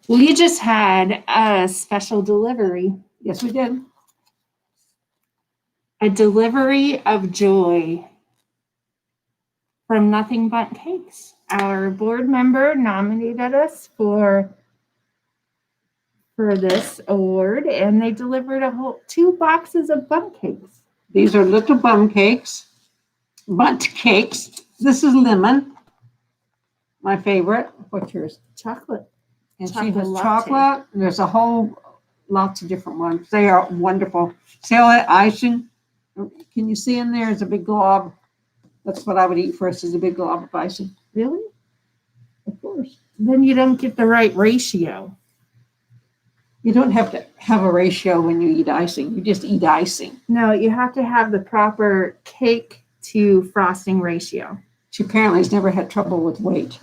We just had a special delivery. Yes, we did. A delivery of joy from Nothing But Cakes. Our board member nominated us for this award, and they delivered a whole 2 boxes of bundt cakes. These are little bundt cakes. This is lemon, my favorite. What's yours? Chocolate. And Chocolate she has latte. chocolate. And there's a whole lots of different ones. They are wonderful. See all that icing? Can you see in there is a big glob? That's what I would eat first, is a big glob of icing. Really? Of course. Then you don't get the right ratio. You don't have to have a ratio when you eat icing. You just eat icing. No, you have to have the proper cake to frosting ratio. She apparently has never had trouble with weight.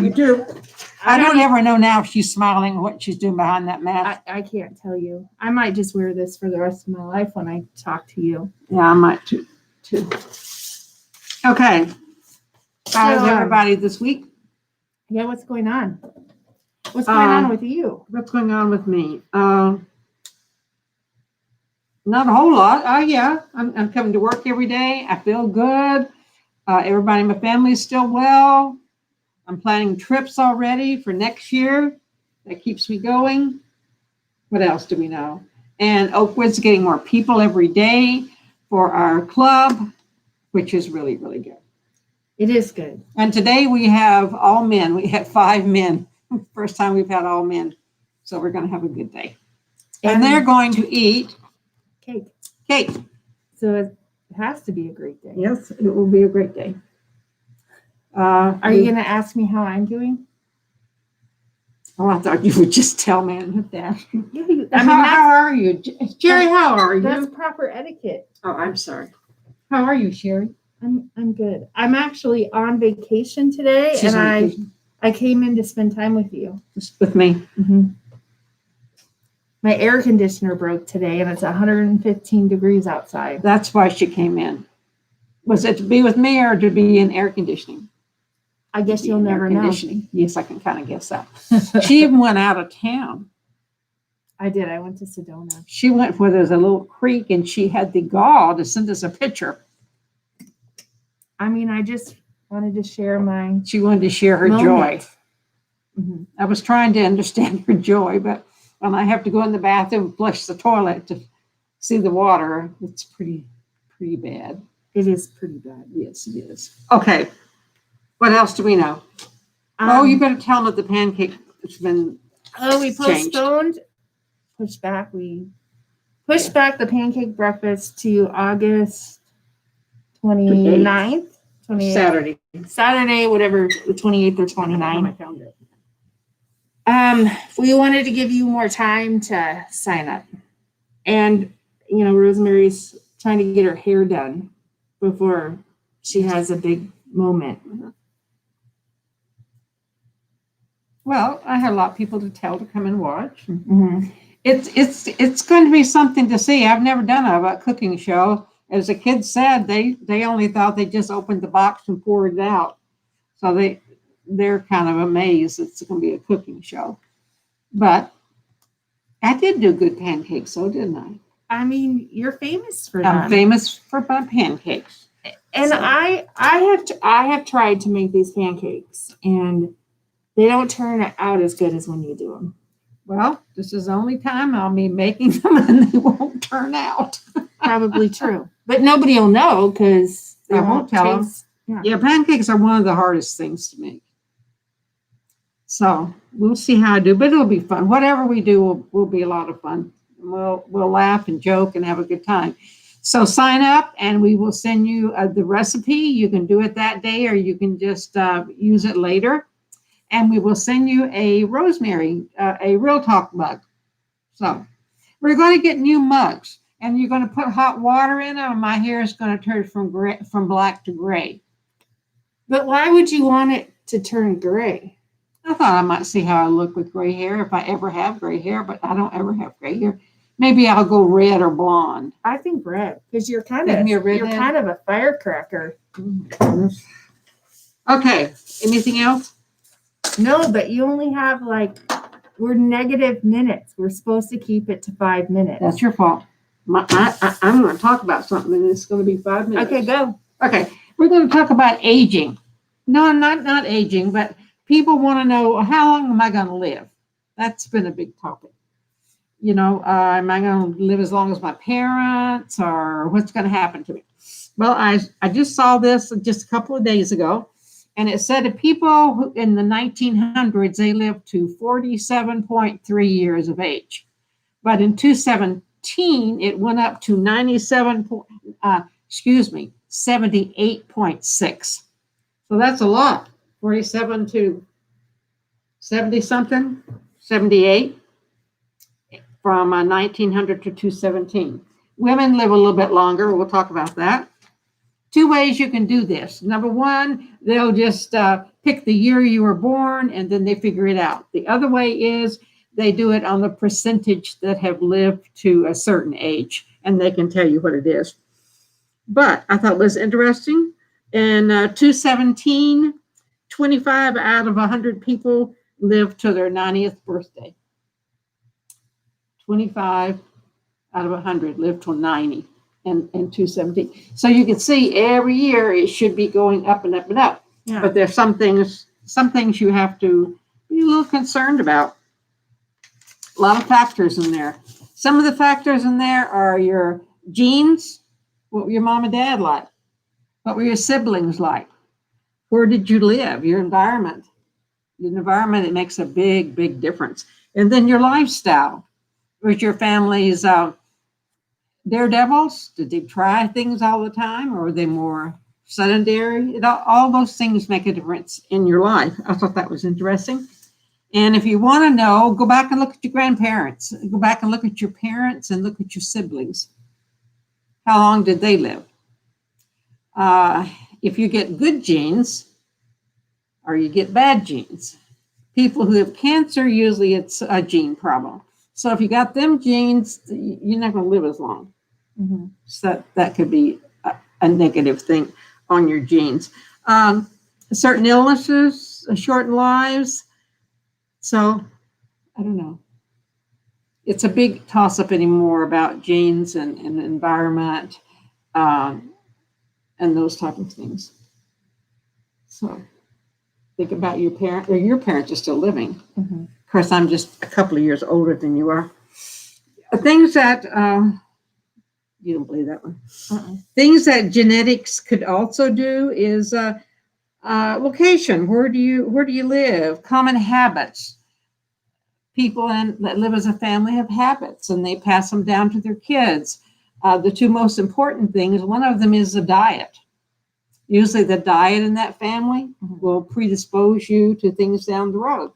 You do. I don't ever know now if she's smiling, what she's doing behind that mask. I can't tell you. I might just wear this for the rest of my life when I talk to you. Yeah, I might too. Okay. How's everybody this week? Yeah, what's going on? What's going on with you? What's going on with me? Not a whole lot. Yeah, I'm coming to work every day. I feel good. Everybody in my family is still well. I'm planning trips already for next year. That keeps me going. What else do we know? And Oakwood's getting more people every day for our club, which is really, really good. It is good. And today we have all men. We had 5 men. First time we've had all men. So we're going to have a good day. And they're going to eat cake. So it has to be a great day. Yes, it will be a great day. Are you going to ask me how I'm doing? Oh, I thought you would just tell me and have to ask you. Yeah, how are you? Sherry, how are you? That's proper etiquette. Oh, I'm sorry. How are you, Sherry? I'm good. I'm actually on vacation today, She's and on vacation. I came in to spend time with you. Just with me. Mm-hmm. My air conditioner broke today, and it's 115 degrees outside. That's why she came in. Was it to be with me or to be in air conditioning? I guess you'll never know. Yes, I can kind of guess that. She even went out of town. I did. I went to Sedona. She went where there's a little creek, and she had the gall to send us a picture. I mean, I just wanted to share my. She wanted to share her joy. Mm-hmm. I was trying to understand her joy, but when I have to go in the bathroom and flush the toilet to see the water, it's pretty bad. It is pretty bad. Yes, it is. Okay. What else do we know? You better tell them that the pancake has been we postponed, pushed back. We pushed back the pancake breakfast to August 29th. 28th. Saturday, whatever, the 28th or 29th. We wanted to give you more time to sign up. And, Rosemary's trying to get her hair done before she has a big moment. Well, I had a lot of people to tell to come and watch. Mm-hmm. It's going to be something to see. I've never done a cooking show. As the kids said, they only thought they just opened the box and poured it out. So they're kind of amazed it's going to be a cooking show. But I did do good pancakes, so didn't I? I mean, you're famous for that. I'm famous for my pancakes. And so. I have tried to make these pancakes, and they don't turn out as good as when you do them. Well, this is the only time I'll be making them, and they won't turn out. Probably true. But nobody will know because they won't tell them. Yeah, pancakes are one of the hardest things to make. So we'll see how I do, but it'll be fun. Whatever we do will be a lot of fun. We'll laugh and joke and have a good time. So sign up, and we will send you the recipe. You can do it that day, or you can just use it later. And we will send you a Rosemary, a Real Talk mug. So we're going to get new mugs, and you're going to put hot water in them, and my hair is going to turn from black to gray. But why would you want it to turn gray? I thought I might see how I look with gray hair if I ever have gray hair, but I don't ever have gray hair. Maybe I'll go red or blonde. I think red, because you're kind of a firecracker. Mm-hmm. Okay, anything else? No, but you only have we're negative minutes. We're supposed to keep it to 5 minutes. That's your fault. I'm going to talk about something, and it's going to be 5 minutes. Okay, go. Okay, we're going to talk about aging. No, not aging, but people want to know, how long am I going to live? That's been a big topic. Am I going to live as long as my parents, or what's going to happen to me? Well, I just saw this just a couple of days ago, and it said that people who, in the 1900s, they lived to 47.3 years of age. But in 2017, it went up to 78.6. So that's a lot. 47 to 70 something, 78 from 1900 to 217. Women live a little bit longer. We'll talk about that. 2 ways you can do this. Number one, they'll just pick the year you were born, and then they figure it out. The other way is they do it on the percentage that have lived to a certain age, and they can tell you what it is. But I thought it was interesting. In 217, 25 out of 100 people lived to their 90th birthday. 25 out of 100 lived till 90 in 217. So you can see every year it should be going up and up and up. Yeah. But there's some things you have to be a little concerned about. A lot of factors in there. Some of the factors in there are your genes, what were your mom and dad like? What were your siblings like? Where did you live? Your environment. The environment, it makes a big, big difference. And then your lifestyle. Was your family's daredevils? Did they try things all the time, or were they more sedentary? All those things make a difference in your life. I thought that was interesting. And if you want to know, go back and look at your grandparents. Go back and look at your parents and look at your siblings. How long did they live? If you get good genes or you get bad genes, people who have cancer, usually it's a gene problem. So if you got them genes, you're not going to live as long. Mm-hmm. So that could be a negative thing on your genes. Certain illnesses shorten lives. So I don't know. It's a big toss-up anymore about genes and environment and those type of things. So think about your parent, or your parents are still living. Mm-hmm. Of course, I'm just a couple of years older than you are. Things that, you don't believe that one. Uh-uh. Things that genetics could also do is location. Where do you live? Common habits. People that live as a family have habits, and they pass them down to their kids. The 2 most important things, one of them is the diet. Usually the diet in that family will predispose you to things down the road.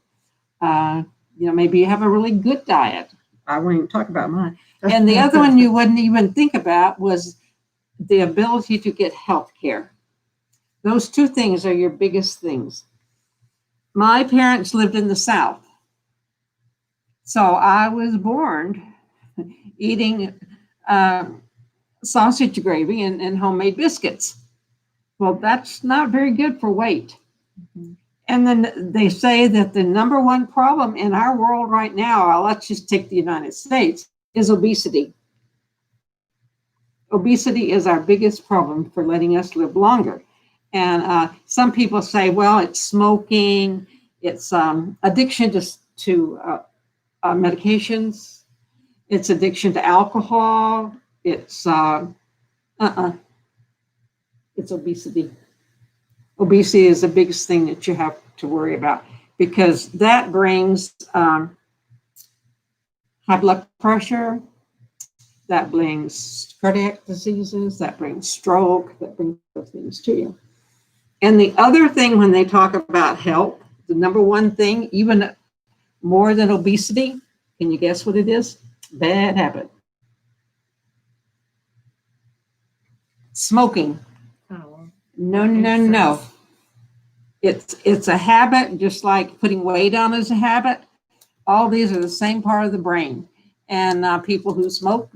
Maybe you have a really good diet. I won't even talk about mine. And the other one you wouldn't even think about was the ability to get health care. Those 2 things are your biggest things. My parents lived in the South. So I was born eating sausage gravy and homemade biscuits. Well, that's not very good for weight. Mm-hmm. And then they say that the number 1 problem in our world right now, let's just take the United States, is obesity. Obesity is our biggest problem for letting us live longer. And some people say, well, it's smoking, it's addiction to medications, it's addiction to alcohol, it's obesity. Obesity is the biggest thing that you have to worry about, because that brings high blood pressure, that brings cardiac diseases, that brings stroke, that brings those things to you. And the other thing, when they talk about health, the number 1 thing, even more than obesity, can you guess what it is? Bad habit. Smoking. Oh, No. It's a habit, just like putting weight on is a habit. All these are the same part of the brain. And people who smoke,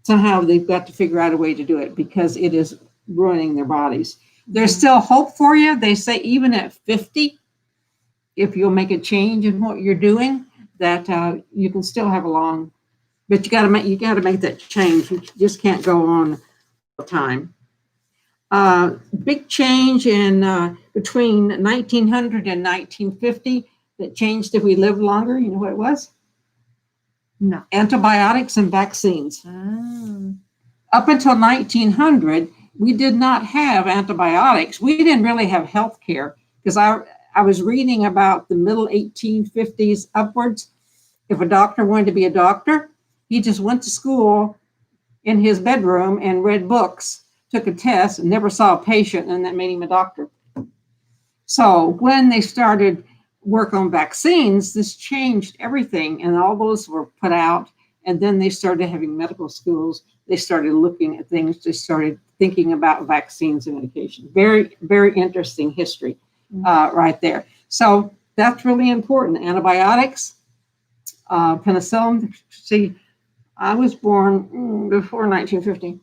somehow they've got to figure out a way to do it, because it is ruining their bodies. There's still hope for you. They say even at 50, if you'll make a change in what you're doing, that you can still have a long, but you got to make that change. You just can't go on all the time. Big change in between 1900 and 1950 that changed if we lived longer. You know what it was? No. Antibiotics and vaccines. Oh. Up until 1900, we did not have antibiotics. We didn't really have health care because I was reading about the middle 1850s upwards. If a doctor wanted to be a doctor, he just went to school in his bedroom and read books, took a test, and never saw a patient, and that made him a doctor. So when they started work on vaccines, this changed everything, and all those were put out. And then they started having medical schools. They started looking at things. They started thinking about vaccines and medication. Very, very interesting history right there. So that's really important. Antibiotics, penicillin. See, I was born before 1950.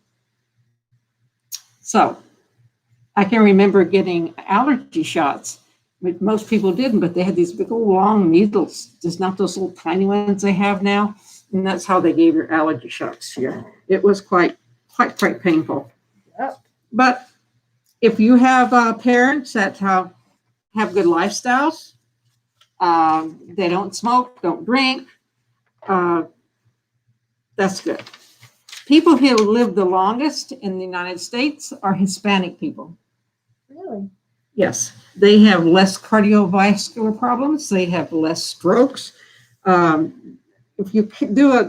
So I can remember getting allergy shots. Most people didn't, but they had these big old long needles, just not those little tiny ones they have now. And that's how they gave your allergy shots here. It was quite painful. Yep. But if you have parents that have good lifestyles, they don't smoke, don't drink, that's good. People who live the longest in the United States are Hispanic people. Really? Yes, they have less cardiovascular problems. They have less strokes. If you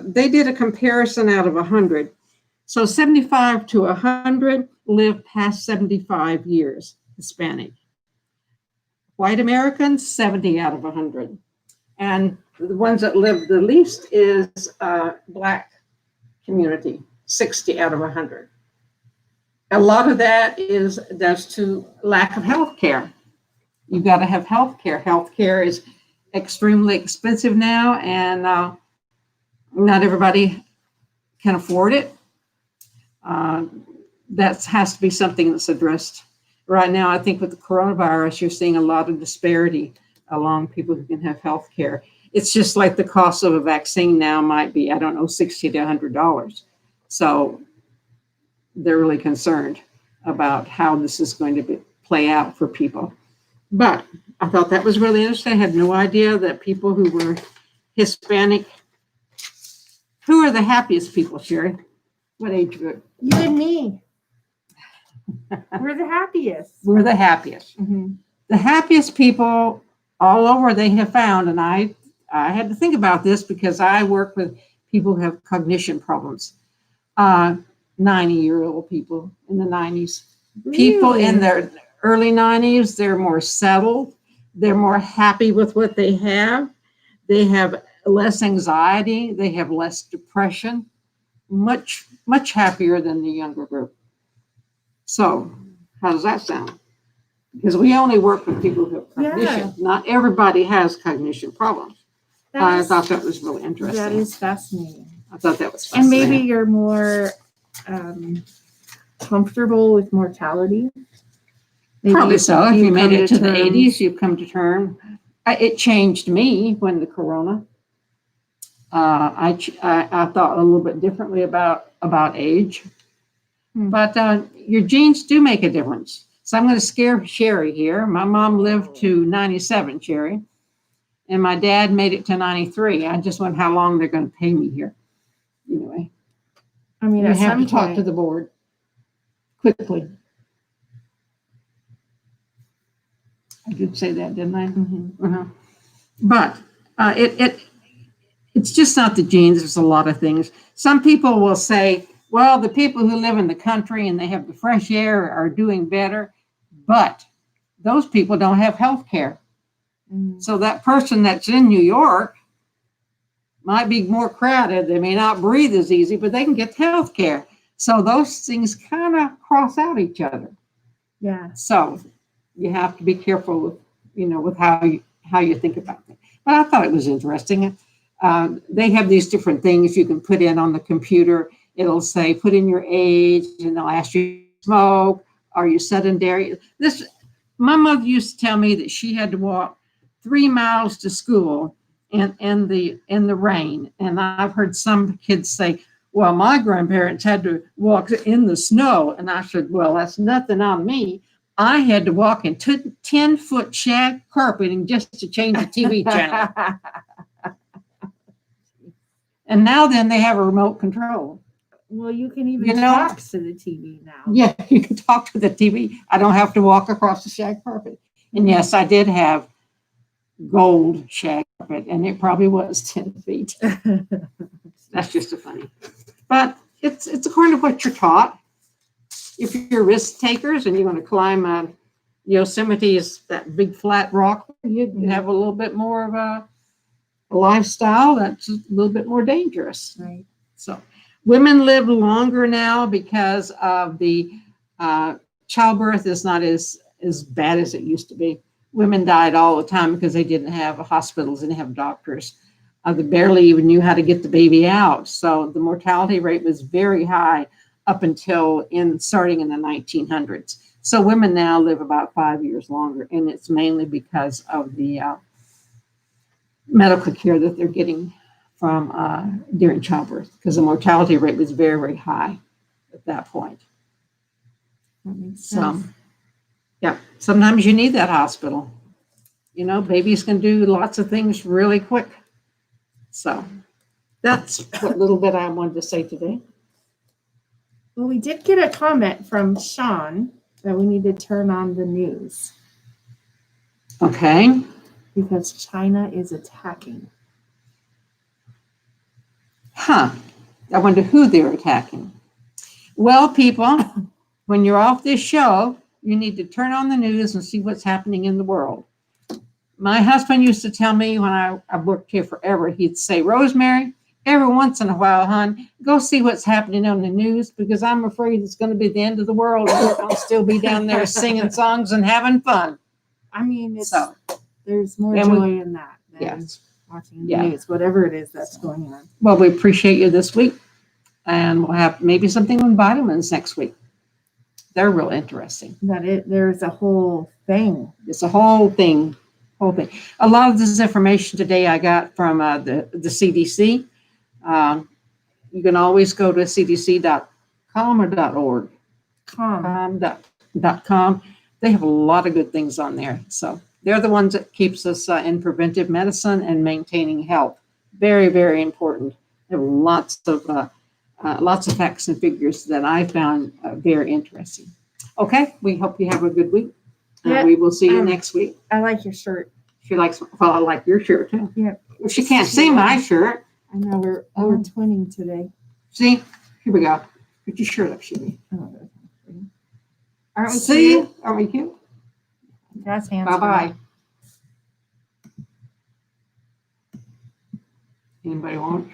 they did a comparison out of 100. So 75 to 100 live past 75 years, Hispanic. White Americans, 70 out of 100. And the ones that live the least is Black community, 60 out of 100. A lot of that is to lack of health care. You've got to have health care. Health care is extremely expensive now, and not everybody can afford it. That has to be something that's addressed. Right now, I think with the coronavirus, you're seeing a lot of disparity along people who can have health care. It's just like the cost of a vaccine now might be, I don't know, $60 to $100. So they're really concerned about how this is going to play out for people. But I thought that was really interesting. I had no idea that people who were Hispanic, who are the happiest people, Sherry? What age group? You and me. We're the happiest. We're the happiest. Mm-hmm. The happiest people all over they have found, and I had to think about this because I work with people who have cognition problems. 90-year-old people in the 90s. Really? People in their early 90s, they're more settled. They're more happy with what they have. They have less anxiety. They have less depression. Much, much happier than the younger group. So how does that sound? Because we only work with people who have cognition. Yeah. Not everybody has cognition problems. I thought that was really interesting. That is fascinating. I thought that was And fascinating. maybe you're more comfortable with mortality. Maybe Probably so. If you made it to the terms. 80s, you've come to term. It changed me when the corona. I thought a little bit differently about age. But your genes do make a difference. So I'm going to scare Sherry here. My mom lived to 97, Sherry. And my dad made it to 93. I just wonder how long they're going to pay me here. Anyway, I mean, you at have some to talk point, to the board quickly. I did say that, didn't I? Mm-hmm. Uh-huh. But it's just not the genes. There's a lot of things. Some people will say, well, the people who live in the country and they have the fresh air are doing better, but those people don't have health care. Mm-hmm. So that person that's in New York might be more crowded. They may not breathe as easy, but they can get health care. So those things kind of cross out each other. Yeah. So you have to be careful with, with how you think about it. But I thought it was interesting. They have these different things you can put in on the computer. It'll say, put in your age, and they'll ask you to smoke, Are you sedentary? My mother used to tell me that she had to walk 3 miles to school in the rain. And I've heard some kids say, well, my grandparents had to walk in the snow. And I said, well, that's nothing on me. I had to walk in 10-foot shag carpeting just to change the TV channel. And now then they have a remote control. Well, you can even talk to the TV now. Yeah, you can talk to the TV. I don't have to walk across the shag carpet. And yes, I did have gold shag carpet, and it probably was 10 feet. That's just a funny. But it's according to what you're taught. If you're risk takers and you want to climb Yosemite is that big flat rock, you have a little bit more of a lifestyle that's a little bit more dangerous. Right. So women live longer now because of the childbirth is not as bad as it used to be. Women died all the time because they didn't have hospitals, didn't have doctors. They barely even knew how to get the baby out. So the mortality rate was very high up until starting in the 1900s. So women now live about 5 years longer, and it's mainly because of the medical care that they're getting from during childbirth, because the mortality rate was very, very high at that point. That makes sense. So, yeah, sometimes you need that hospital. You know, babies can do lots of things really quick. So that's what little bit I wanted to say today. Well, we did get a comment from Sean that we need to turn on the news Okay. because China is attacking. I wonder who they're attacking. Well, people, when you're off this show, you need to turn on the news and see what's happening in the world. My husband used to tell me when I worked here forever, he'd say, Rosemary, every once in a while, hon, go see what's happening on the news because I'm afraid it's going to be the end of the world and we're going to still be down there singing songs and having fun. I mean, there's more And joy in that than Yes. watching the news, whatever it is that's going on. Well, we appreciate you this week, and we'll have maybe something on vitamins next week. They're real interesting. There's a whole thing. It's a whole thing. A lot of this information today I got from the CDC. You can always go to cdc.com or .org. .com. They have a lot of good things on there. So they're the ones that keeps us in preventive medicine and maintaining health. Very, very important. They have lots of facts and figures that I found very interesting. Okay, we hope you have a good week. Yeah. We will see you next week. I like your shirt. She likes, well, I like your shirt too. Yeah. Well, she can't see my shirt. I know we're twinning today. See, here we go. Put your shirt up, Shelby. Aren't we See, cute? are we cute? That's handsome. Bye-bye. Anybody want?